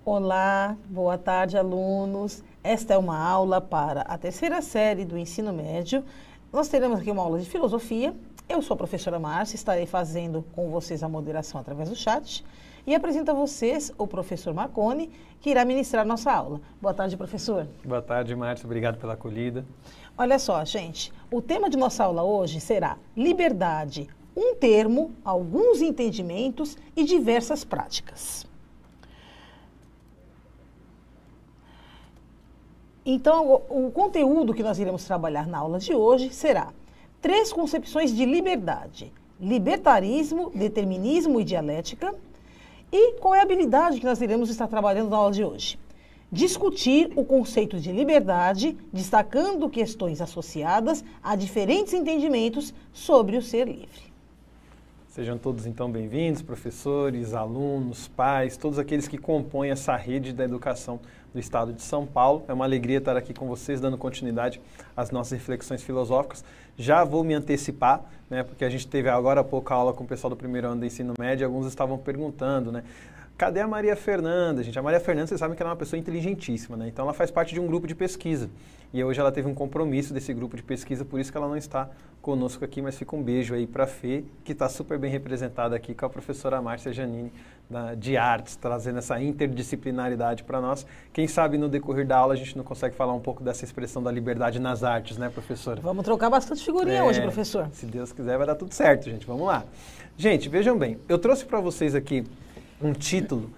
Olá, boa tarde, alunos. Esta é uma aula para a terceira série do ensino médio. Nós teremos aqui uma aula de filosofia. Eu sou a professora Márcia, estarei fazendo com vocês a moderação através do chat. E apresento a vocês o professor Marconi, que irá ministrar nossa aula. Boa tarde, professor. Boa tarde, Márcia. Obrigado pela acolhida. Olha só, gente. O tema de nossa aula hoje será liberdade, um termo, alguns entendimentos e diversas práticas. Então, o conteúdo que nós iremos trabalhar na aula de hoje será 3 concepções de liberdade: libertarismo, determinismo e dialética. E qual é a habilidade que nós iremos estar trabalhando na aula de hoje? Discutir o conceito de liberdade, destacando questões associadas a diferentes entendimentos sobre o ser livre. Sejam todos então bem-vindos, professores, alunos, pais, todos aqueles que compõem essa rede da educação do Estado de São Paulo. É uma alegria estar aqui com vocês, dando continuidade às nossas reflexões filosóficas. Já vou me antecipar, né, porque a gente teve agora há pouco a aula com o pessoal do primeiro ano do ensino médio e alguns estavam perguntando, né? Cadê a Maria Fernanda, gente? A Maria Fernanda, vocês sabem que ela é uma pessoa inteligentíssima, né? Então ela faz parte de um grupo de pesquisa. E hoje ela teve um compromisso desse grupo de pesquisa, por isso que ela não está conosco aqui, mas fica um beijo aí para a Fê, que está super bem representada aqui com a professora Márcia Janine, de artes, trazendo essa interdisciplinaridade para nós. Quem sabe no decorrer da aula a gente não consegue falar um pouco dessa expressão da liberdade nas artes, né, professora? Vamos trocar bastante figurinha hoje, professor. Se Deus quiser vai dar tudo certo, gente. Vamos lá. Gente, vejam bem, eu trouxe para vocês aqui um título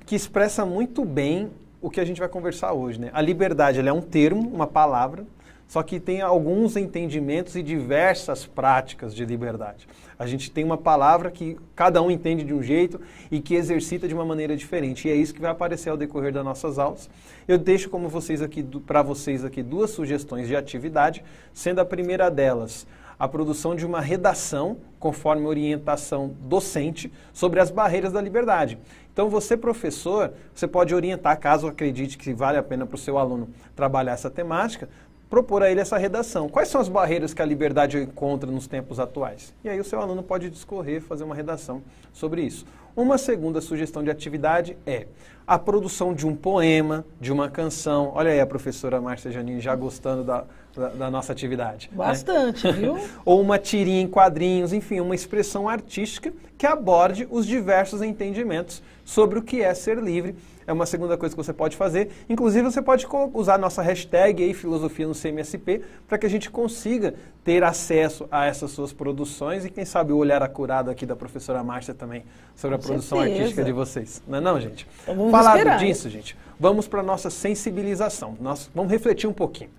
que expressa muito bem o que a gente vai conversar hoje, né? A liberdade, ela é um termo, uma palavra, só que tem alguns entendimentos e diversas práticas de liberdade. A gente tem uma palavra que cada um entende de um jeito e que exercita de uma maneira diferente. E é isso que vai aparecer ao decorrer das nossas aulas. Eu deixo para vocês aqui 2 sugestões de atividade, sendo a primeira delas a produção de uma redação, conforme orientação docente, sobre as barreiras da liberdade. Então, você, professor, você pode orientar, caso acredite que vale a pena para o seu aluno trabalhar essa temática, propor a ele essa redação. Quais são as barreiras que a liberdade encontra nos tempos atuais? E aí o seu aluno pode discorrer, fazer uma redação sobre isso. Uma segunda sugestão de atividade é a produção de um poema, de uma canção. Olha aí a professora Márcia Janine já gostando da nossa atividade. Bastante, né? Viu? Ou uma tirinha em quadrinhos, enfim, uma expressão artística que aborde os diversos entendimentos sobre o que é ser livre. É uma segunda coisa que você pode fazer. Inclusive, você pode usar a nossa hashtag aí, filosofia no CMSP, para que a gente consiga ter acesso a essas suas produções e, quem sabe, o olhar acurado aqui da professora Márcia também sobre a produção artística de vocês. Não é não, gente? Então, vamos Falado esperar. disso, gente, vamos para a nossa sensibilização. Nós vamos refletir um pouquinho.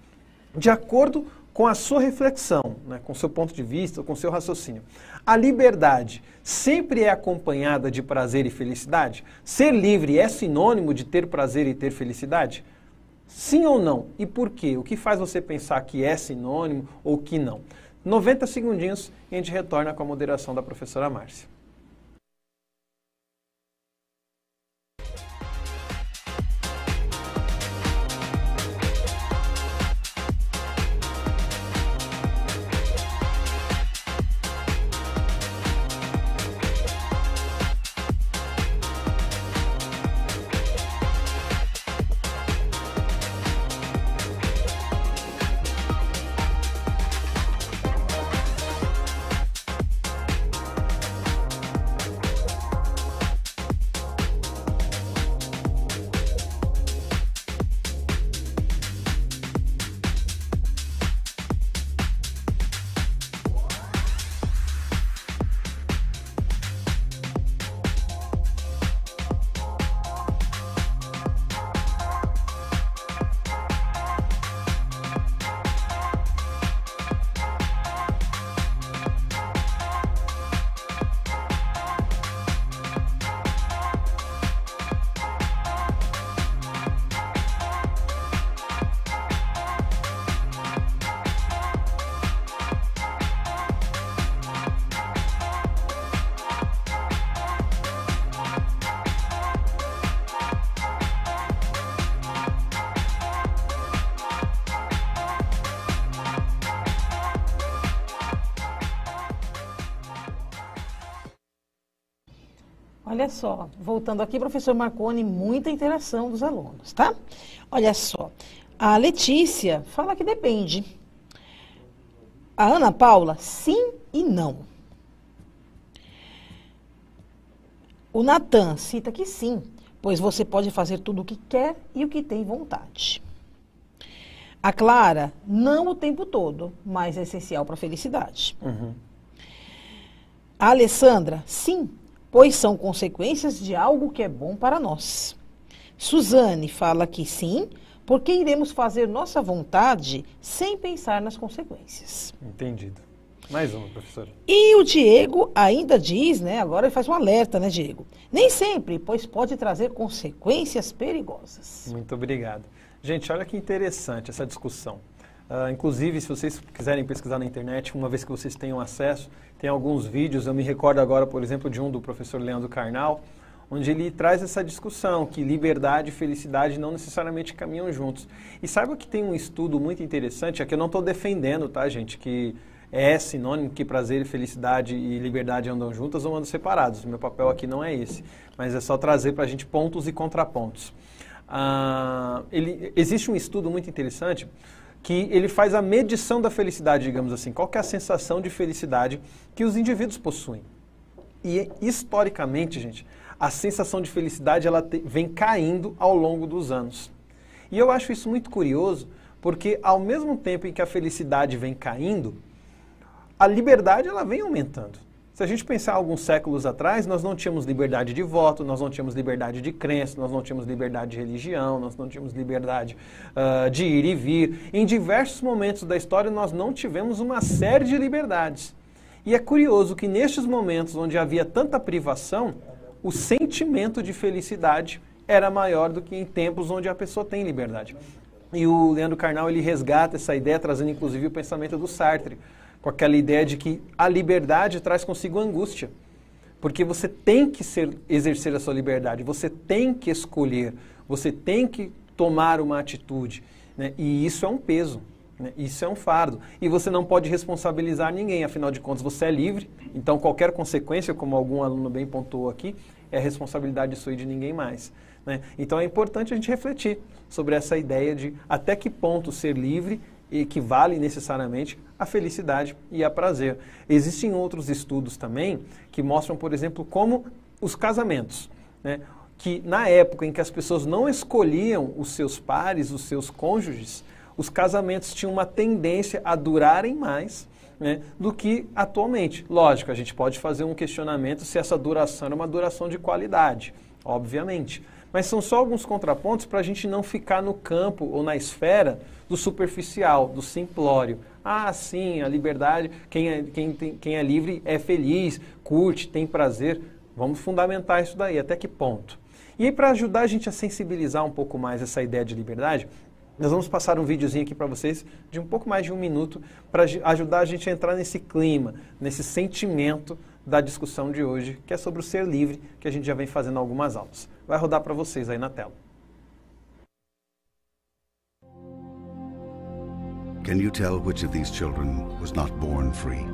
De acordo com a sua reflexão, né, com o seu ponto de vista, com o seu raciocínio, a liberdade sempre é acompanhada de prazer e felicidade? Ser livre é sinônimo de ter prazer e ter felicidade? Sim ou não? E por quê? O que faz você pensar que é sinônimo ou que não? 90 segundinhos e a gente retorna com a moderação da professora Márcia. Olha só, voltando aqui, professor Marconi, muita interação dos alunos, tá? Olha só, a Letícia fala que depende. A Ana Paula, sim e não. O Natan cita que sim, pois você pode fazer tudo o que quer e o que tem vontade. A Clara, não o tempo todo, mas é essencial para a felicidade. A Alessandra, sim, pois são consequências de algo que é bom para nós. Suzane fala que sim, porque iremos fazer nossa vontade sem pensar nas consequências. Entendido. Mais uma, professora. E o Diego ainda diz, né, agora ele faz um alerta, né, Diego? Nem sempre, pois pode trazer consequências perigosas. Muito obrigado. Gente, olha que interessante essa discussão. Inclusive, se vocês quiserem pesquisar na internet, uma vez que vocês tenham acesso, tem alguns vídeos, eu me recordo agora, por exemplo, de um do professor Leandro Carnal, onde ele traz essa discussão, que liberdade e felicidade não necessariamente caminham juntos. E saiba que tem um estudo muito interessante, aqui eu não estou defendendo, tá, gente, que é sinônimo que prazer e felicidade e liberdade andam juntas ou andam separados. O meu papel aqui não é esse, mas é só trazer para a gente pontos e contrapontos. Existe um estudo muito interessante que ele faz a medição da felicidade, digamos assim. Qual que é a sensação de felicidade que os indivíduos possuem? E, historicamente, gente, a sensação de felicidade ela vem caindo ao longo dos anos. E eu acho isso muito curioso, porque ao mesmo tempo em que a felicidade vem caindo, a liberdade ela vem aumentando. Se a gente pensar alguns séculos atrás, nós não tínhamos liberdade de voto, nós não tínhamos liberdade de crença, nós não tínhamos liberdade de religião, nós não tínhamos liberdade de ir e vir. Em diversos momentos da história, nós não tivemos uma série de liberdades. E é curioso que nestes momentos onde havia tanta privação, o sentimento de felicidade era maior do que em tempos onde a pessoa tem liberdade. E o Leandro Carnal ele resgata essa ideia, trazendo inclusive o pensamento do Sartre, com aquela ideia de que a liberdade traz consigo angústia. Porque você tem que exercer a sua liberdade, você tem que escolher, você tem que tomar uma atitude, né? E isso é um peso, né? Isso é um fardo. E você não pode responsabilizar ninguém, afinal de contas você é livre, então qualquer consequência, como algum aluno bem pontuou aqui, é responsabilidade sua e de ninguém mais, né? Então é importante a gente refletir sobre essa ideia de até que ponto ser livre equivale necessariamente a felicidade e a prazer. Existem outros estudos também que mostram, por exemplo, como os casamentos, né, que na época em que as pessoas não escolhiam os seus pares, os seus cônjuges, os casamentos tinham uma tendência a durarem mais, né, do que atualmente. Lógico, a gente pode fazer um questionamento se essa duração é uma duração de qualidade, obviamente. Mas são só alguns contrapontos para a gente não ficar no campo ou na esfera do superficial, do simplório. Ah, sim, a liberdade, quem é livre é feliz, curte, tem prazer. Vamos fundamentar isso daí, até que ponto? E aí, para ajudar a gente a sensibilizar um pouco mais essa ideia de liberdade, nós vamos passar um videozinho aqui para vocês de um pouco mais de 1 minuto para ajudar a gente a entrar nesse clima, nesse sentimento da discussão de hoje, que é sobre o ser livre, que a gente já vem fazendo algumas aulas. Vai rodar para vocês aí na tela. Can you tell which of these children was not born free?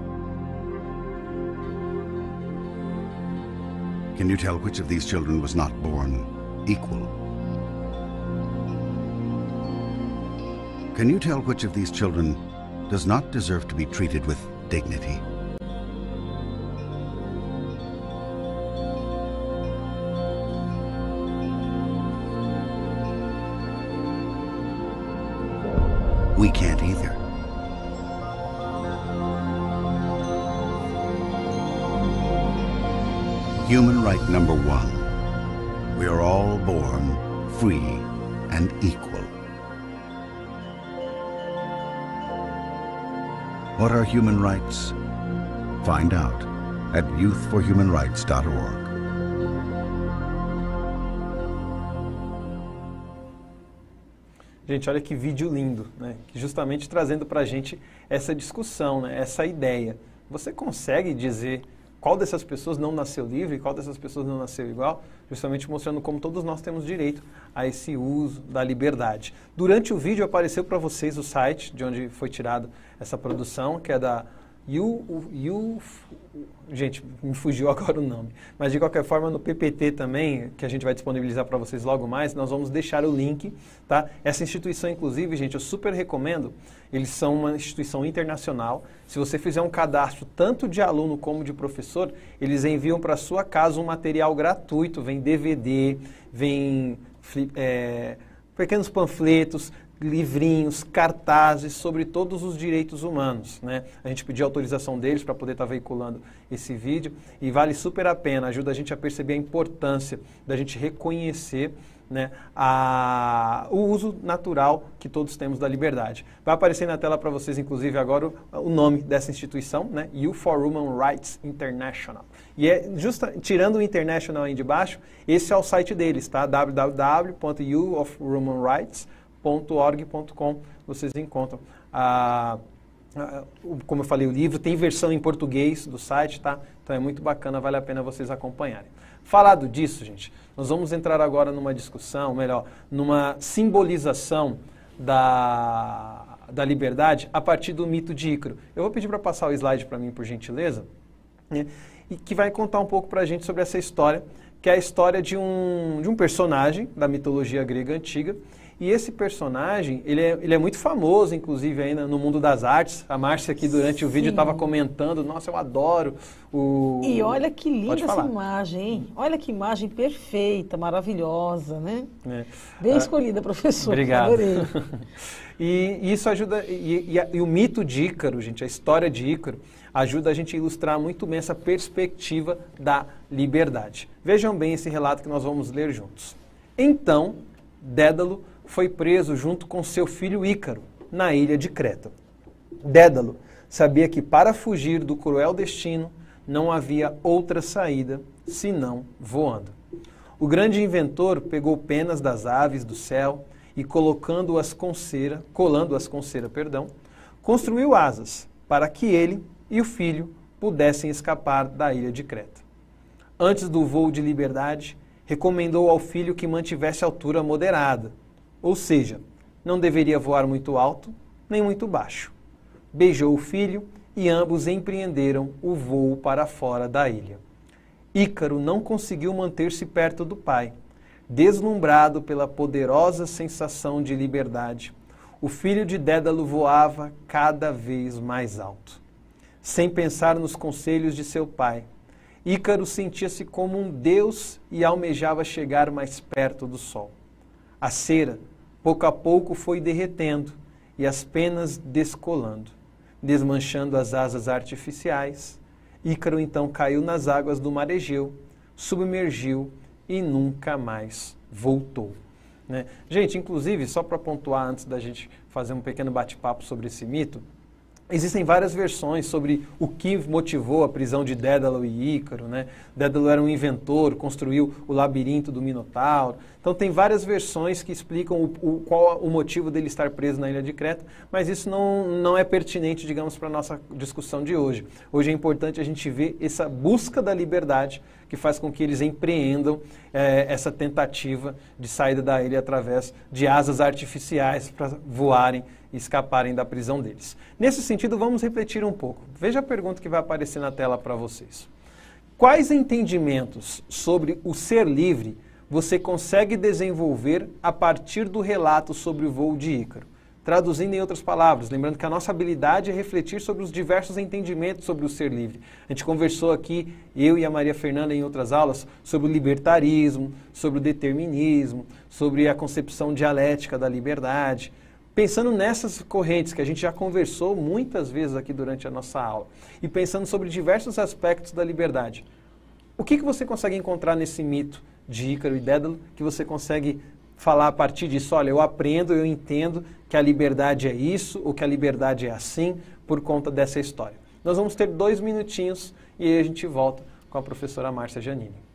Can you tell which of these children was not born equal? Can you tell which of these children does not deserve to be treated with dignity? We can't either. Human right number 1. We are all born free and equal. What are human rights? Find out at youthforhumanrights.org. Gente, olha que vídeo lindo, né? Justamente trazendo para a gente essa discussão, né? Essa ideia. Você consegue dizer qual dessas pessoas não nasceu livre, qual dessas pessoas não nasceu igual? Justamente mostrando como todos nós temos direito a esse uso da liberdade. Durante o vídeo apareceu para vocês o site de onde foi tirado essa produção, que é da Gente, me fugiu agora o nome. Mas de qualquer forma, no PPT também, que a gente vai disponibilizar para vocês logo mais, nós vamos deixar o link, tá? Essa instituição, inclusive, gente, eu super recomendo. Eles são uma instituição internacional. Se você fizer um cadastro tanto de aluno como de professor, eles enviam para sua casa um material gratuito. Vem DVD, vem pequenos panfletos, livrinhos, cartazes sobre todos os direitos humanos, né? A gente pediu autorização deles para poder estar veiculando esse vídeo e vale super a pena, ajuda a gente a perceber a importância da gente reconhecer, né, o uso natural que todos temos da liberdade. Vai aparecer na tela para vocês, inclusive, agora o nome dessa instituição, né? You for Human Rights International. E tirando o International aí de baixo, esse é o site deles, tá? www.youofhumanrights.org.com. Vocês encontram como eu falei, o livro tem versão em português do site, tá? Então é muito bacana, vale a pena vocês acompanharem. Falado disso, gente, nós vamos entrar agora numa discussão, melhor, numa simbolização da liberdade a partir do mito de Ícaro. Eu vou pedir para passar o slide para mim, por gentileza, né? E que vai contar um pouco para a gente sobre essa história, que é a história de um personagem da mitologia grega antiga. E esse personagem, ele é muito famoso, inclusive, ainda no mundo das artes. A Márcia aqui durante o vídeo estava comentando, nossa, eu adoro o... E olha que linda essa imagem, hein? Olha que imagem perfeita, maravilhosa, né? Bem escolhida, professor. Obrigado. Adorei. E isso ajuda... E o mito de Ícaro, gente, a história de Ícaro, ajuda a gente a ilustrar muito bem essa perspectiva da liberdade. Vejam bem esse relato que nós vamos ler juntos. Então, Dédalo foi preso junto com seu filho Ícaro, na ilha de Creta. Dédalo sabia que para fugir do cruel destino não havia outra saída senão voando. O grande inventor pegou penas das aves do céu e colando-as com cera, construiu asas para que ele e o filho pudessem escapar da ilha de Creta. Antes do voo de liberdade, recomendou ao filho que mantivesse altura moderada, ou seja, não deveria voar muito alto nem muito baixo. Beijou o filho e ambos empreenderam o voo para fora da ilha. Ícaro não conseguiu manter-se perto do pai. Deslumbrado pela poderosa sensação de liberdade, o filho de Dédalo voava cada vez mais alto. Sem pensar nos conselhos de seu pai, Ícaro sentia-se como um deus e almejava chegar mais perto do sol. A cera, pouco a pouco, foi derretendo e as penas descolando, desmanchando as asas artificiais. Ícaro então caiu nas águas do mar Egeu, submergiu e nunca mais voltou. Né? Gente, inclusive, só para pontuar antes da gente fazer um pequeno bate-papo sobre esse mito, existem várias versões sobre o que motivou a prisão de Dédalo e Ícaro, né? Dédalo era um inventor, construiu o labirinto do Minotauro. Então tem várias versões que explicam qual o motivo dele estar preso na ilha de Creta, mas isso não é pertinente, digamos, para a nossa discussão de hoje. Hoje é importante a gente ver essa busca da liberdade que faz com que eles empreendam essa tentativa de saída da ilha através de asas artificiais para voarem e escaparem da prisão deles. Nesse sentido, vamos refletir um pouco. Veja a pergunta que vai aparecer na tela para vocês. Quais entendimentos sobre o ser livre você consegue desenvolver a partir do relato sobre o voo de Ícaro? Traduzindo em outras palavras, lembrando que a nossa habilidade é refletir sobre os diversos entendimentos sobre o ser livre. A gente conversou aqui, eu e a Maria Fernanda em outras aulas, sobre o libertarismo, sobre o determinismo, sobre a concepção dialética da liberdade. Pensando nessas correntes que a gente já conversou muitas vezes aqui durante a nossa aula e pensando sobre diversos aspectos da liberdade, o que você consegue encontrar nesse mito de Ícaro e Dédalo que você consegue falar a partir disso? Olha, eu aprendo, eu entendo que a liberdade é isso ou que a liberdade é assim por conta dessa história. Nós vamos ter 2 minutinhos e aí a gente volta com a professora Márcia Giannini.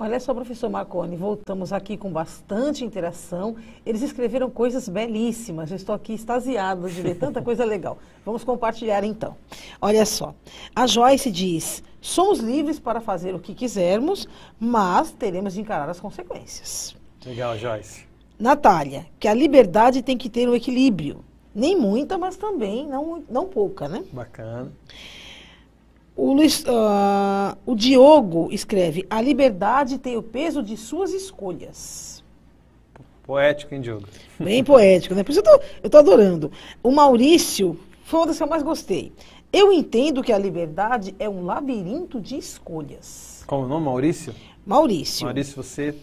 Olha só, professor Marconi, voltamos aqui com bastante interação. Eles escreveram coisas belíssimas. Eu estou aqui extasiada de ver tanta coisa legal. Vamos compartilhar então. Olha só, a Joyce diz: somos livres para fazer o que quisermos, mas teremos de encarar as consequências. Legal, Joyce. Natália, que a liberdade tem que ter um equilíbrio. Nem muita, mas também não pouca, né? Bacana. O Diogo escreve: a liberdade tem o peso de suas escolhas. Poético, hein, Diogo? Bem poético, né? Por isso eu tô adorando. O Maurício foi uma das que eu mais gostei. Eu entendo que a liberdade é um labirinto de escolhas. Como o nome, Maurício? Maurício. Maurício, você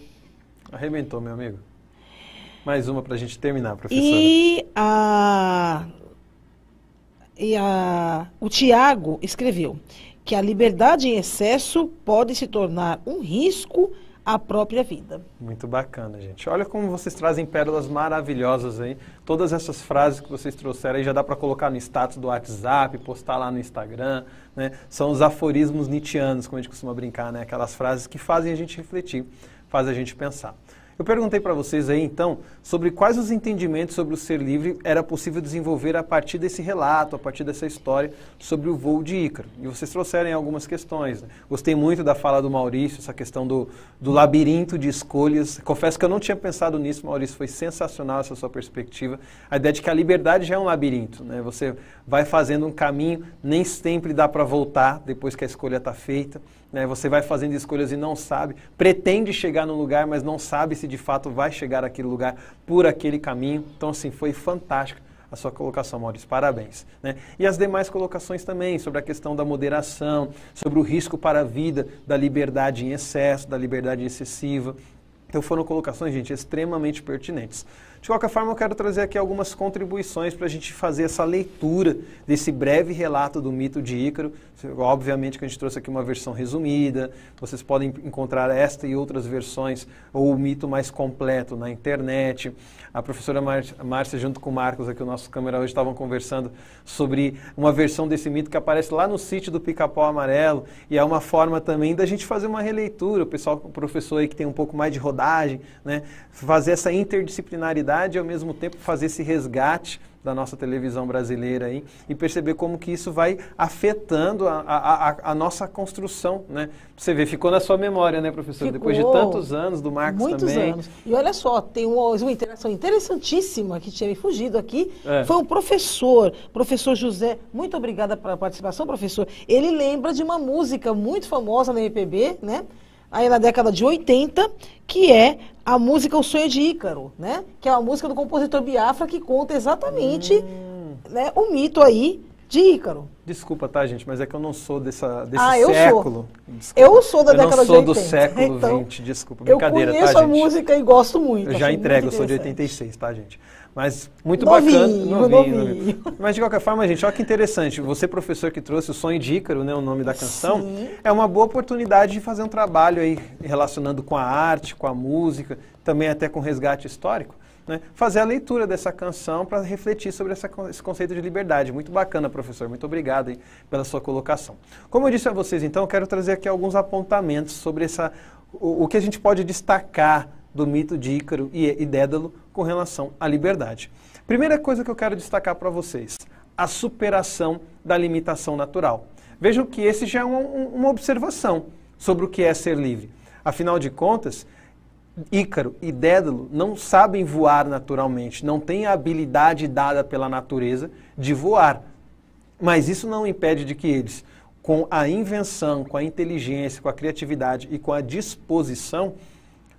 arrebentou, meu amigo. Mais uma pra gente terminar, professora. O Tiago escreveu que a liberdade em excesso pode se tornar um risco à própria vida. Muito bacana, gente. Olha como vocês trazem pérolas maravilhosas aí. Todas essas frases que vocês trouxeram aí já dá para colocar no status do WhatsApp, postar lá no Instagram, né? São os aforismos nietzschianos, como a gente costuma brincar, né? Aquelas frases que fazem a gente refletir, fazem a gente pensar. Eu perguntei para vocês aí, então, sobre quais os entendimentos sobre o ser livre era possível desenvolver a partir desse relato, a partir dessa história sobre o voo de Ícaro. E vocês trouxeram algumas questões, né? Gostei muito da fala do Maurício, essa questão do labirinto de escolhas. Confesso que eu não tinha pensado nisso, Maurício, foi sensacional essa sua perspectiva. A ideia de que a liberdade já é um labirinto, né? Você vai fazendo um caminho, nem sempre dá para voltar depois que a escolha está feita. Né, você vai fazendo escolhas e não sabe, pretende chegar num lugar, mas não sabe se de fato vai chegar àquele lugar por aquele caminho. Então, assim, foi fantástico a sua colocação, Maurício, parabéns. Né? E as demais colocações também, sobre a questão da moderação, sobre o risco para a vida, da liberdade em excesso, da liberdade excessiva. Então foram colocações, gente, extremamente pertinentes. De qualquer forma, eu quero trazer aqui algumas contribuições para a gente fazer essa leitura desse breve relato do mito de Ícaro. Obviamente que a gente trouxe aqui uma versão resumida, vocês podem encontrar esta e outras versões, ou o mito mais completo na internet. A professora Márcia, junto com o Marcos, aqui o nosso câmera hoje, estavam conversando sobre uma versão desse mito que aparece lá no sítio do Pica-Pau Amarelo, e é uma forma também da gente fazer uma releitura, o professor aí que tem um pouco mais de rodagem, né, fazer essa interdisciplinaridade e ao mesmo tempo fazer esse resgate da nossa televisão brasileira aí, e perceber como que isso vai afetando a nossa construção, né? Você vê, ficou na sua memória, né, professor? Ficou. Depois de tantos anos, do Marcos Muitos também. Anos. E olha só, tem uma interação interessantíssima que tinha me fugido aqui. Foi um professor José. Muito obrigada pela participação, professor. Ele lembra de uma música muito famosa na MPB, né? Aí na década de 80, que é a música O Sonho de Ícaro, né? Que é uma música do compositor Biafra que conta exatamente né, o mito aí de Ícaro. Desculpa, tá, gente, mas é que eu não sou desse eu século. Desculpa. Eu sou da década de 80. Eu não sou do século então, XX, desculpa, brincadeira, eu conheço tá, gente? a música e gosto muito. Eu já entrego, eu sou de 86, tá, gente? Mas muito novinho, bacana. Novinho. Mas de qualquer forma, gente, olha que interessante. Você, professor, que trouxe O Sonho de Ícaro, né, o nome da canção, Sim. É uma boa oportunidade de fazer um trabalho aí relacionando com a arte, com a música, também até com resgate histórico, né? Fazer a leitura dessa canção para refletir sobre esse conceito de liberdade. Muito bacana, professor. Muito obrigado aí pela sua colocação. Como eu disse a vocês, então, eu quero trazer aqui alguns apontamentos sobre o que a gente pode destacar do mito de Ícaro e Dédalo com relação à liberdade. Primeira coisa que eu quero destacar para vocês, a superação da limitação natural. Vejam que esse já é uma observação sobre o que é ser livre. Afinal de contas, Ícaro e Dédalo não sabem voar naturalmente, não têm a habilidade dada pela natureza de voar. Mas isso não impede de que eles, com a invenção, com a inteligência, com a criatividade e com a disposição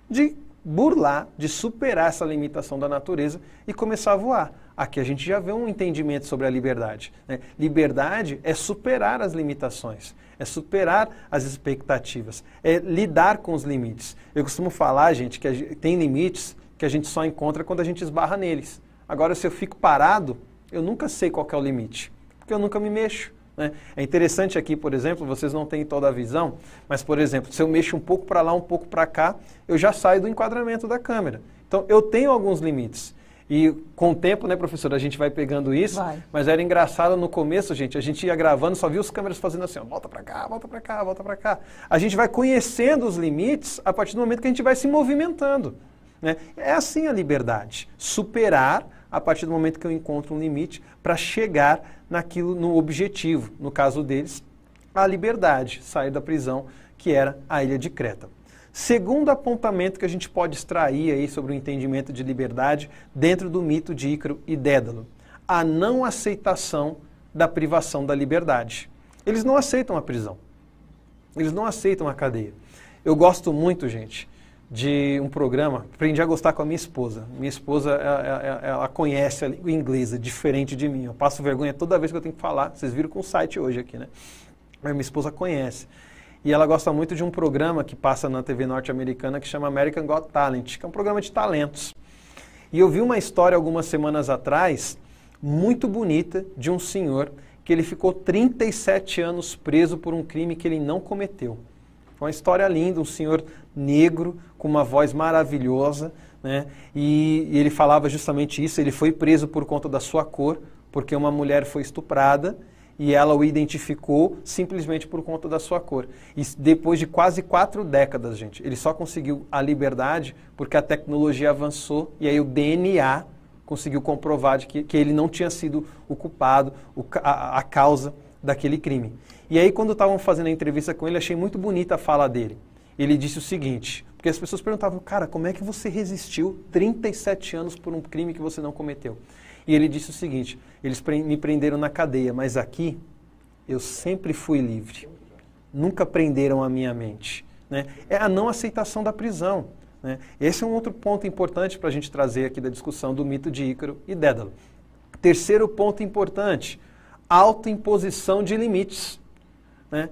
de burlar, de superar essa limitação da natureza e começar a voar. Aqui a gente já vê um entendimento sobre a liberdade, né? Liberdade é superar as limitações, é superar as expectativas, é lidar com os limites. Eu costumo falar, gente, que tem limites que a gente só encontra quando a gente esbarra neles. Agora, se eu fico parado, eu nunca sei qual que é o limite, porque eu nunca me mexo. Né? É interessante aqui, por exemplo, vocês não têm toda a visão, mas, por exemplo, se eu mexo um pouco para lá, um pouco para cá, eu já saio do enquadramento da câmera. Então, eu tenho alguns limites. E com o tempo, né, professora, a gente vai pegando isso. Vai. Mas era engraçado no começo, gente, a gente ia gravando, só via os câmeras fazendo assim, ó, volta para cá, volta para cá, volta para cá. A gente vai conhecendo os limites a partir do momento que a gente vai se movimentando, né? É assim a liberdade, superar a partir do momento que eu encontro um limite para chegar naquilo, no objetivo, no caso deles, a liberdade, sair da prisão, que era a ilha de Creta. Segundo apontamento que a gente pode extrair aí sobre o entendimento de liberdade dentro do mito de Ícaro e Dédalo, a não aceitação da privação da liberdade. Eles não aceitam a prisão. Eles não aceitam a cadeia. Eu gosto muito, gente, de um programa, aprendi a gostar com a minha esposa. Minha esposa, ela conhece a língua inglesa, diferente de mim. Eu passo vergonha toda vez que eu tenho que falar. Vocês viram com o site hoje aqui, né? Mas minha esposa conhece. E ela gosta muito de um programa que passa na TV norte-americana que chama American Got Talent, que é um programa de talentos. E eu vi uma história algumas semanas atrás, muito bonita, de um senhor que ele ficou 37 anos preso por um crime que ele não cometeu. Foi uma história linda, um senhor negro, com uma voz maravilhosa, né? E ele falava justamente isso, ele foi preso por conta da sua cor, porque uma mulher foi estuprada, e ela o identificou simplesmente por conta da sua cor. E depois de quase 4 décadas, gente, ele só conseguiu a liberdade porque a tecnologia avançou e aí o DNA conseguiu comprovar de que ele não tinha sido o culpado, a causa daquele crime. E aí, quando estavam fazendo a entrevista com ele, achei muito bonita a fala dele. Ele disse o seguinte, porque as pessoas perguntavam, cara, como é que você resistiu 37 anos por um crime que você não cometeu? E ele disse o seguinte, eles me prenderam na cadeia, mas aqui eu sempre fui livre. Nunca prenderam a minha mente. Né? É a não aceitação da prisão. Né? Esse é um outro ponto importante para a gente trazer aqui da discussão do mito de Ícaro e Dédalo. Terceiro ponto importante, autoimposição de limites. Né?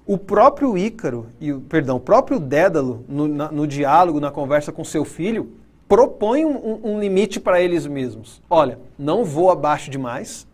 O próprio Ícaro, o próprio Dédalo, no diálogo, na conversa com seu filho, propõe um limite para eles mesmos. Olha, não vou abaixo demais,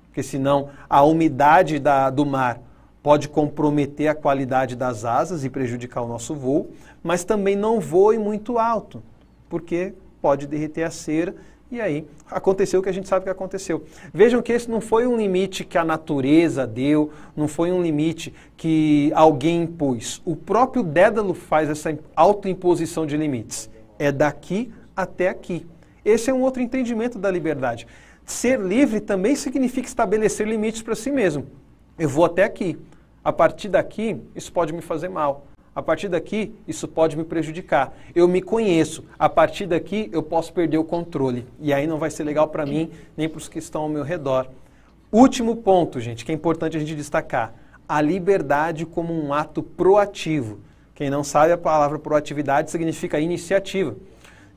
porque senão a umidade do mar pode comprometer a qualidade das asas e prejudicar o nosso voo, mas também não voe muito alto, porque pode derreter a cera e aí aconteceu o que a gente sabe que aconteceu. Vejam que esse não foi um limite que a natureza deu, não foi um limite que alguém impôs. O próprio Dédalo faz essa autoimposição de limites. É daqui até aqui. Esse é um outro entendimento da liberdade. Ser livre também significa estabelecer limites para si mesmo. Eu vou até aqui. A partir daqui, isso pode me fazer mal. A partir daqui, isso pode me prejudicar. Eu me conheço. A partir daqui, eu posso perder o controle. E aí não vai ser legal para mim, nem para os que estão ao meu redor. Último ponto, gente, que é importante a gente destacar. A liberdade como um ato proativo. Quem não sabe, a palavra proatividade significa iniciativa.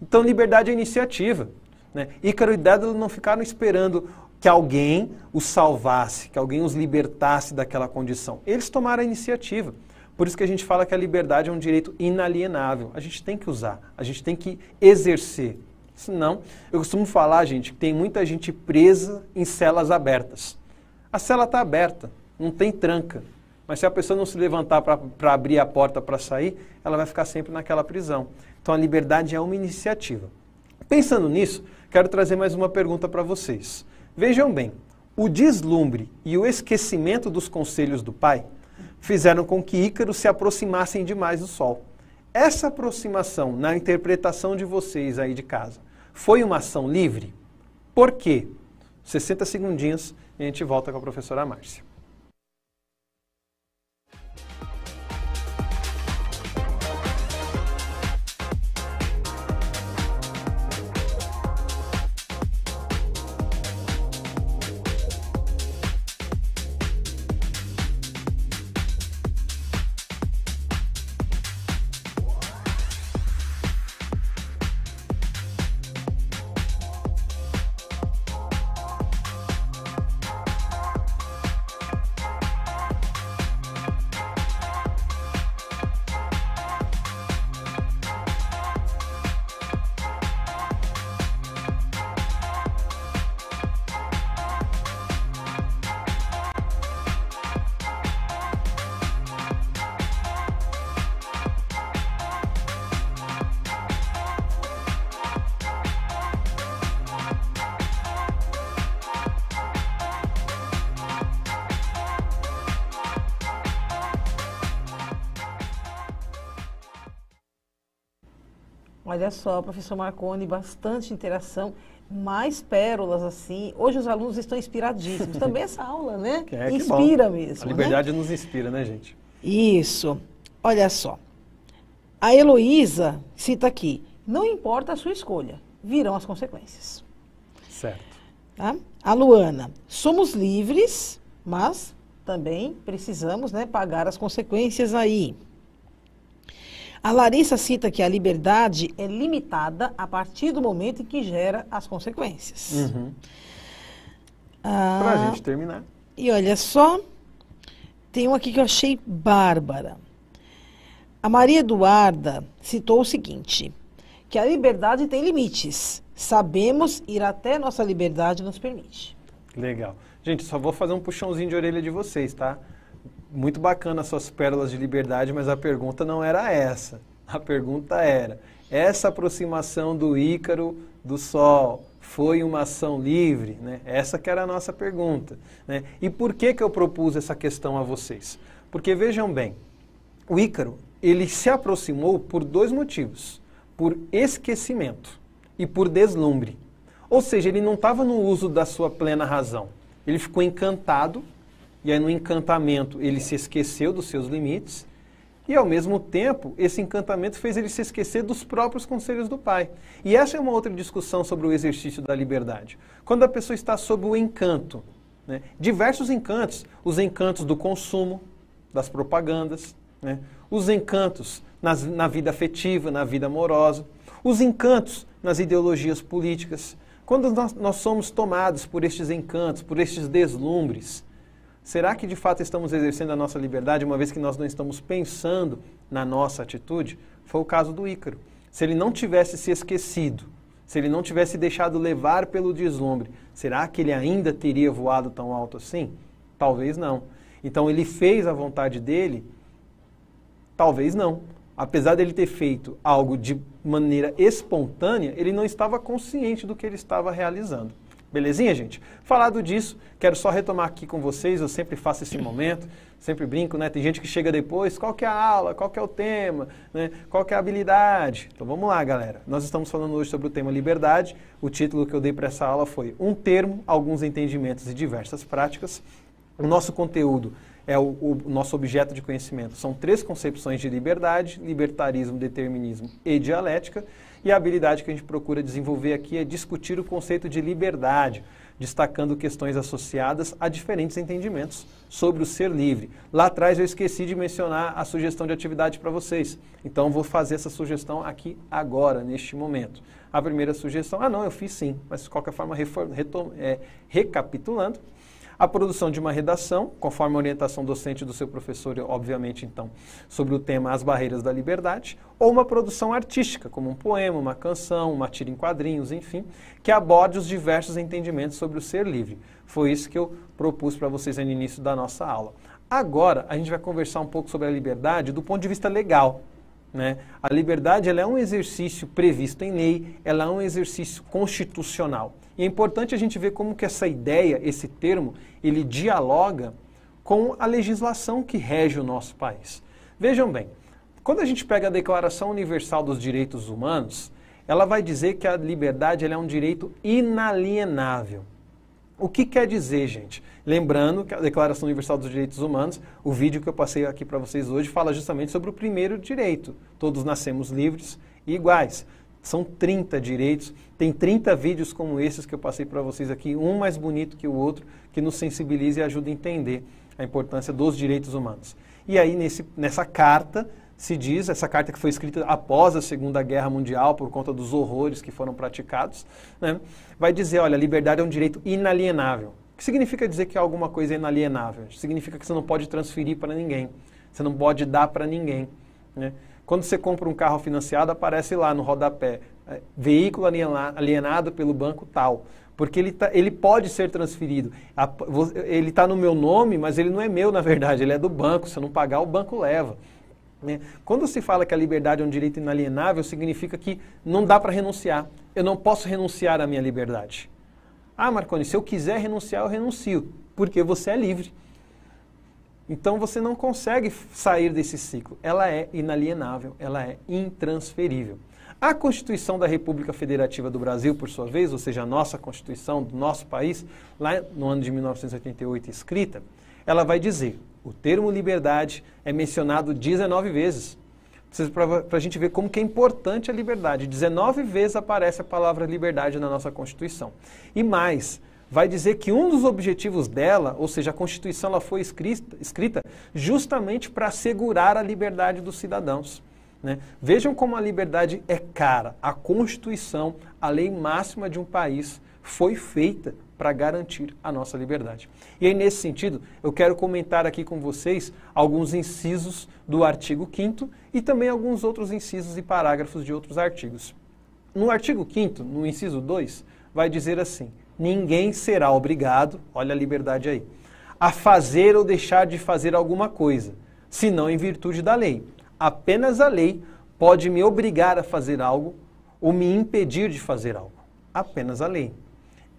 Então, liberdade é iniciativa. Né? Ícaro e Dédalo não ficaram esperando que alguém os salvasse, que alguém os libertasse daquela condição. Eles tomaram a iniciativa. Por isso que a gente fala que a liberdade é um direito inalienável. A gente tem que usar, a gente tem que exercer. Senão, eu costumo falar, gente, que tem muita gente presa em celas abertas. A cela está aberta, não tem tranca. Mas se a pessoa não se levantar para abrir a porta para sair, ela vai ficar sempre naquela prisão. Então a liberdade é uma iniciativa. Pensando nisso, quero trazer mais uma pergunta para vocês. Vejam bem, o deslumbre e o esquecimento dos conselhos do pai fizeram com que Ícaro se aproximassem demais do sol. Essa aproximação, na interpretação de vocês aí de casa, foi uma ação livre? Por quê? 60 segundinhos e a gente volta com a professora Márcia. Olha só, professor Marconi, bastante interação, mais pérolas assim. Hoje os alunos estão inspiradíssimos. Também essa aula, né? Que Inspira bom. mesmo. A liberdade né? nos inspira, né, gente? Isso. Olha só. A Heloísa cita aqui: não importa a sua escolha, virão as consequências. Certo. Tá? A Luana: somos livres, mas também precisamos, né, pagar as consequências aí. A Larissa cita que a liberdade é limitada a partir do momento em que gera as consequências. Uhum. Para a gente terminar. E olha só, tem um aqui que eu achei bárbara. A Maria Eduarda citou o seguinte, que a liberdade tem limites. Sabemos ir até nossa liberdade nos permite. Legal. Gente, só vou fazer um puxãozinho de orelha de vocês, tá? Muito bacana as suas pérolas de liberdade, mas a pergunta não era essa. A pergunta era, essa aproximação do Ícaro do Sol foi uma ação livre? Né? Essa que era a nossa pergunta. Né? E por que eu propus essa questão a vocês? Porque vejam bem, o Ícaro, ele se aproximou por dois motivos. Por esquecimento e por deslumbre. Ou seja, ele não estava no uso da sua plena razão. Ele ficou encantado, e aí no encantamento ele se esqueceu dos seus limites, e ao mesmo tempo esse encantamento fez ele se esquecer dos próprios conselhos do pai. E essa é uma outra discussão sobre o exercício da liberdade. Quando a pessoa está sob o encanto, né? Diversos encantos, os encantos do consumo, das propagandas, né? Os encantos na vida afetiva, na vida amorosa, os encantos nas ideologias políticas. Quando nós somos tomados por estes encantos, por estes deslumbres, será que de fato estamos exercendo a nossa liberdade, uma vez que nós não estamos pensando na nossa atitude? Foi o caso do Ícaro. Se ele não tivesse se esquecido, se ele não tivesse deixado levar pelo deslumbre, será que ele ainda teria voado tão alto assim? Talvez não. Então ele fez a vontade dele? Talvez não. Apesar dele ter feito algo de maneira espontânea, ele não estava consciente do que ele estava realizando. Belezinha, gente? Falado disso, quero só retomar aqui com vocês, eu sempre faço esse momento, sempre brinco, né? Tem gente que chega depois, qual que é a aula, qual que é o tema, né? Qual que é a habilidade? Então vamos lá, galera. Nós estamos falando hoje sobre o tema liberdade. O título que eu dei para essa aula foi Um Termo, Alguns Entendimentos e Diversas Práticas. O nosso conteúdo é o nosso objeto de conhecimento. São 3 concepções de liberdade: libertarismo, determinismo e dialética. E a habilidade que a gente procura desenvolver aqui é discutir o conceito de liberdade, destacando questões associadas a diferentes entendimentos sobre o ser livre. Lá atrás eu esqueci de mencionar a sugestão de atividade para vocês. Então vou fazer essa sugestão aqui agora, neste momento. A primeira sugestão, eu fiz sim, mas de qualquer forma, recapitulando, a produção de uma redação, conforme a orientação docente do seu professor, obviamente, então, sobre o tema As Barreiras da Liberdade, ou uma produção artística, como um poema, uma canção, uma tira em quadrinhos, enfim, que aborde os diversos entendimentos sobre o ser livre. Foi isso que eu propus para vocês no início da nossa aula. Agora, a gente vai conversar um pouco sobre a liberdade do ponto de vista legal. Né? A liberdade ela é um exercício previsto em lei, ela é um exercício constitucional. E é importante a gente ver como que essa ideia, esse termo, ele dialoga com a legislação que rege o nosso país. Vejam bem, quando a gente pega a Declaração Universal dos Direitos Humanos, ela vai dizer que a liberdade ela é um direito inalienável. O que quer dizer, gente? Lembrando que a Declaração Universal dos Direitos Humanos, o vídeo que eu passei aqui para vocês hoje, fala justamente sobre o primeiro direito. Todos nascemos livres e iguais. São 30 direitos, tem 30 vídeos como esses que eu passei para vocês aqui, um mais bonito que o outro, que nos sensibiliza e ajuda a entender a importância dos direitos humanos. E aí, nessa carta, se diz, essa carta que foi escrita após a Segunda Guerra Mundial, por conta dos horrores que foram praticados, né, vai dizer, olha, a liberdade é um direito inalienável. O que significa dizer que alguma coisa é inalienável? Significa que você não pode transferir para ninguém, você não pode dar para ninguém, né? Quando você compra um carro financiado, aparece lá no rodapé, veículo alienado pelo banco tal, porque ele pode ser transferido. Ele está no meu nome, mas ele não é meu, na verdade, ele é do banco. Se eu não pagar, o banco leva. Quando se fala que a liberdade é um direito inalienável, significa que não dá para renunciar. Eu não posso renunciar à minha liberdade. Ah, Marconi, se eu quiser renunciar, eu renuncio, porque você é livre. Então você não consegue sair desse ciclo. Ela é inalienável, ela é intransferível. A Constituição da República Federativa do Brasil, por sua vez, ou seja, a nossa Constituição do nosso país, lá no ano de 1988 escrita, ela vai dizer, o termo liberdade é mencionado 19 vezes. Para a gente ver como que é importante a liberdade. 19 vezes aparece a palavra liberdade na nossa Constituição. E mais, vai dizer que um dos objetivos dela, ou seja, a Constituição ela foi escrita justamente para assegurar a liberdade dos cidadãos. Né? Vejam como a liberdade é cara. A Constituição, a lei máxima de um país, foi feita para garantir a nossa liberdade. E aí, nesse sentido, eu quero comentar aqui com vocês alguns incisos do artigo 5º e também alguns outros incisos e parágrafos de outros artigos. No artigo 5º, no inciso 2, vai dizer assim, ninguém será obrigado, olha a liberdade aí, a fazer ou deixar de fazer alguma coisa, senão em virtude da lei. Apenas a lei pode me obrigar a fazer algo ou me impedir de fazer algo. Apenas a lei.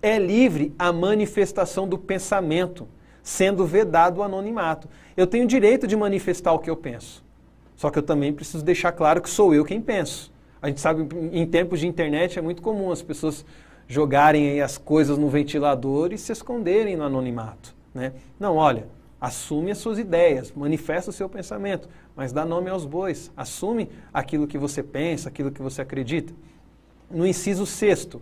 É livre a manifestação do pensamento, sendo vedado o anonimato. Eu tenho direito de manifestar o que eu penso. Só que eu também preciso deixar claro que sou eu quem penso. A gente sabe, em tempos de internet é muito comum as pessoas jogarem aí as coisas no ventilador e se esconderem no anonimato. Né? Não, olha, assume as suas ideias, manifesta o seu pensamento, mas dá nome aos bois. Assume aquilo que você pensa, aquilo que você acredita. No inciso 6º,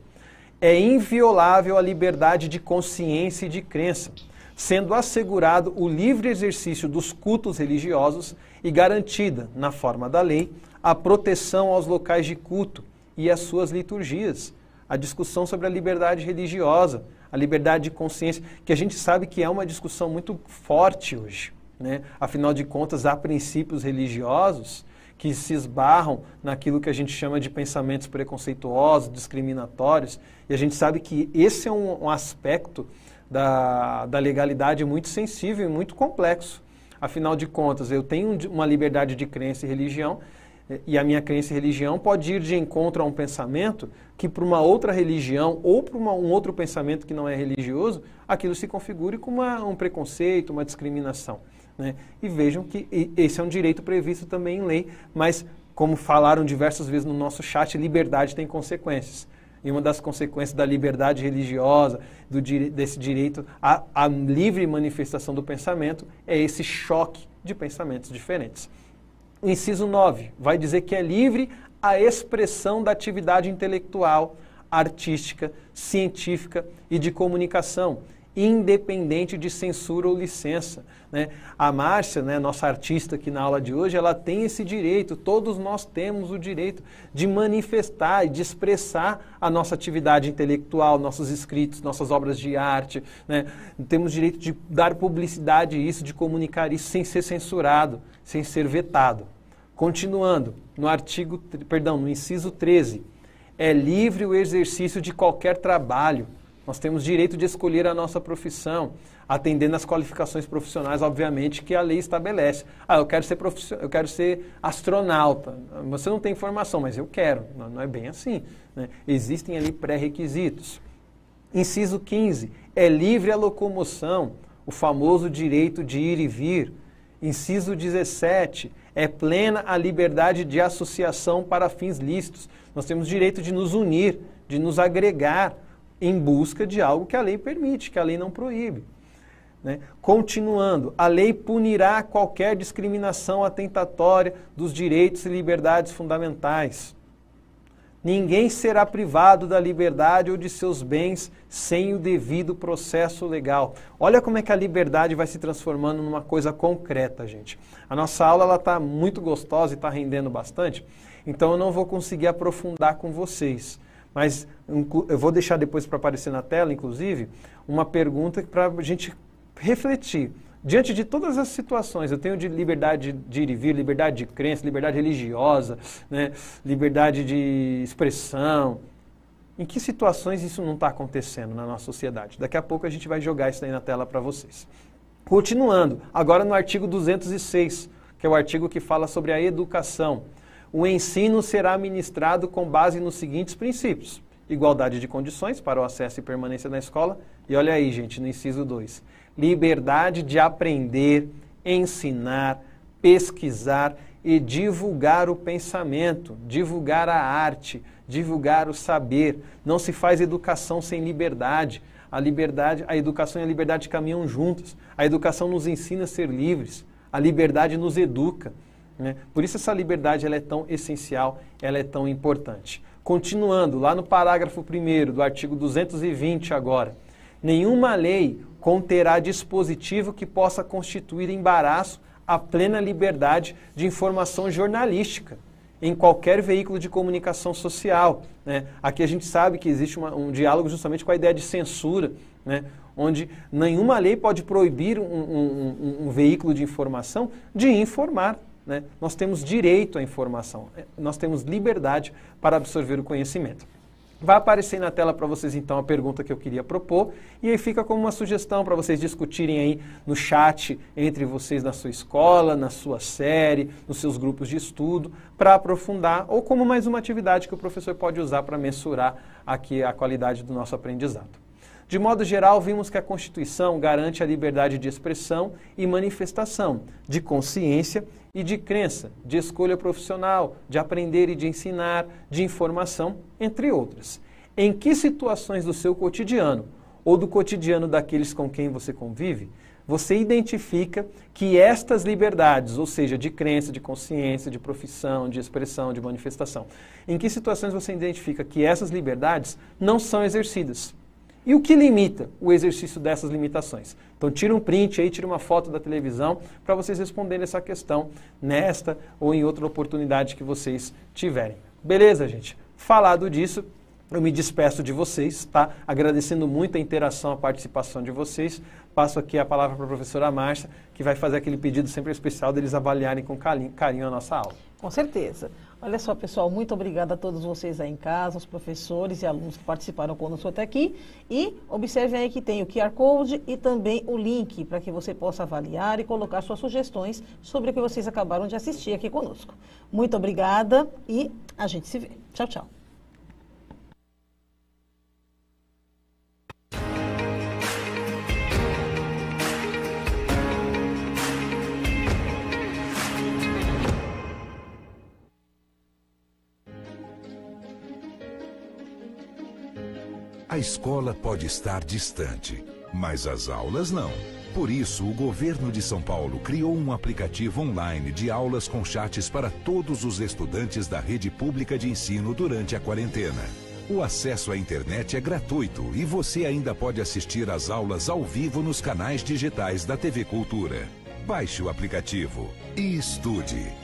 é inviolável a liberdade de consciência e de crença, sendo assegurado o livre exercício dos cultos religiosos e garantida, na forma da lei, a proteção aos locais de culto e às suas liturgias. A discussão sobre a liberdade religiosa, a liberdade de consciência, que a gente sabe que é uma discussão muito forte hoje. Né? Afinal de contas, há princípios religiosos que se esbarram naquilo que a gente chama de pensamentos preconceituosos, discriminatórios, e a gente sabe que esse é um aspecto da legalidade muito sensível e muito complexo. Afinal de contas, eu tenho uma liberdade de crença e religião, e a minha crença e religião pode ir de encontro a um pensamento que para uma outra religião ou para um outro pensamento que não é religioso, aquilo se configure como um preconceito, uma discriminação. Né? E vejam que esse é um direito previsto também em lei, mas como falaram diversas vezes no nosso chat, liberdade tem consequências. E uma das consequências da liberdade religiosa, desse direito à livre manifestação do pensamento, é esse choque de pensamentos diferentes. O inciso 9 vai dizer que é livre a expressão da atividade intelectual, artística, científica e de comunicação, independente de censura ou licença. Né? A Márcia, né, nossa artista aqui na aula de hoje, ela tem esse direito, todos nós temos o direito de manifestar e de expressar a nossa atividade intelectual, nossos escritos, nossas obras de arte. Né? Temos direito de dar publicidade a isso, de comunicar isso sem ser censurado, sem ser vetado. Continuando, no inciso 13, é livre o exercício de qualquer trabalho. Nós temos direito de escolher a nossa profissão, atendendo às qualificações profissionais, obviamente, que a lei estabelece. Eu quero ser astronauta. Você não tem formação, mas eu quero. Não é bem assim. Né? Existem ali pré-requisitos. Inciso 15, é livre a locomoção, o famoso direito de ir e vir. Inciso 17, é plena a liberdade de associação para fins lícitos. Nós temos direito de nos unir, de nos agregar, em busca de algo que a lei permite, que a lei não proíbe. Né? Continuando, a lei punirá qualquer discriminação atentatória dos direitos e liberdades fundamentais. Ninguém será privado da liberdade ou de seus bens sem o devido processo legal. Olha como é que a liberdade vai se transformando numa coisa concreta, gente. A nossa aula está muito gostosa e está rendendo bastante, então eu não vou conseguir aprofundar com vocês. Mas eu vou deixar depois para aparecer na tela, inclusive, uma pergunta para a gente refletir. Diante de todas as situações, eu tenho de liberdade de ir e vir, liberdade de crença, liberdade religiosa, né, liberdade de expressão. Em que situações isso não está acontecendo na nossa sociedade? Daqui a pouco a gente vai jogar isso aí na tela para vocês. Continuando, agora no artigo 206, que é o artigo que fala sobre a educação. O ensino será ministrado com base nos seguintes princípios. Igualdade de condições para o acesso e permanência na escola. E olha aí, gente, no inciso 2. Liberdade de aprender, ensinar, pesquisar e divulgar o pensamento, divulgar a arte, divulgar o saber. Não se faz educação sem liberdade. A educação e a liberdade caminham juntas. A educação nos ensina a ser livres. A liberdade nos educa, né? Por isso essa liberdade ela é tão essencial, ela é tão importante. Continuando, lá no parágrafo 1º do artigo 220 agora. Nenhuma lei conterá dispositivo que possa constituir embaraço à plena liberdade de informação jornalística em qualquer veículo de comunicação social, né? Aqui a gente sabe que existe um diálogo justamente com a ideia de censura, né? Onde nenhuma lei pode proibir um veículo de informação de informar, né? Nós temos direito à informação, nós temos liberdade para absorver o conhecimento. Vai aparecer na tela para vocês então a pergunta que eu queria propor e aí fica como uma sugestão para vocês discutirem aí no chat entre vocês na sua escola, na sua série, nos seus grupos de estudo, para aprofundar ou como mais uma atividade que o professor pode usar para mensurar aqui a qualidade do nosso aprendizado. De modo geral, vimos que a Constituição garante a liberdade de expressão e manifestação, de consciência e de crença, de escolha profissional, de aprender e de ensinar, de informação, entre outras. Em que situações do seu cotidiano ou do cotidiano daqueles com quem você convive, você identifica que estas liberdades, ou seja, de crença, de consciência, de profissão, de expressão, de manifestação, em que situações você identifica que essas liberdades não são exercidas? E o que limita o exercício dessas limitações? Então tira um print aí, tira uma foto da televisão para vocês responderem essa questão nesta ou em outra oportunidade que vocês tiverem. Beleza, gente? Falado disso, eu me despeço de vocês, tá? Agradecendo muito a interação, a participação de vocês. Passo aqui a palavra para a professora Márcia, que vai fazer aquele pedido sempre especial deles avaliarem com carinho a nossa aula. Com certeza. Olha só, pessoal, muito obrigada a todos vocês aí em casa, os professores e alunos que participaram conosco até aqui. E observem aí que tem o QR Code e também o link para que você possa avaliar e colocar suas sugestões sobre o que vocês acabaram de assistir aqui conosco. Muito obrigada e a gente se vê. Tchau, tchau. A escola pode estar distante, mas as aulas não. Por isso, o governo de São Paulo criou um aplicativo online de aulas com chats para todos os estudantes da rede pública de ensino durante a quarentena. O acesso à internet é gratuito e você ainda pode assistir às aulas ao vivo nos canais digitais da TV Cultura. Baixe o aplicativo e estude.